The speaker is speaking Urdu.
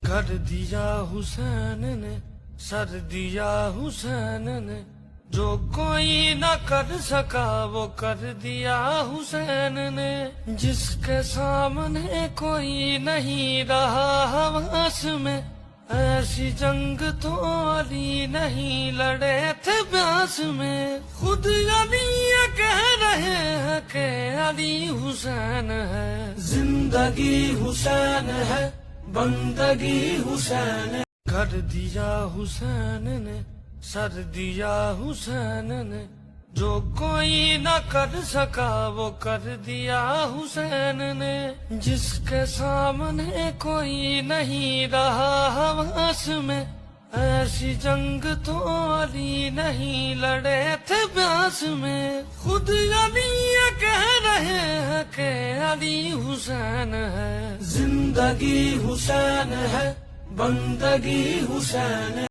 کر دیا حسین نے، سر دیا حسین نے، جو کوئی نہ کر سکا وہ کر دیا حسین نے، جس کے سامنے کوئی نہیں رہا حواس میں، ایسی جنگ تو علی نہیں لڑے تھے بیاس میں۔ خود علی یہ کہہ رہے ہیں کہ علی حسین ہے، زندگی حسین ہے، بندگی حسین ہے۔ کر دیا حسین نے، سر دیا حسین نے، جو کوئی نہ کر سکا وہ کر دیا حسین نے، جس کے سامنے کوئی نہیں رہا حواس میں، ایسی جنگ تو علی نہیں لڑے تھے بیاس میں۔ خود علی یہ کہہ رہے ہیں کہ علی حسین ہے، زندگی حسین ہے، بندگی حسین ہے۔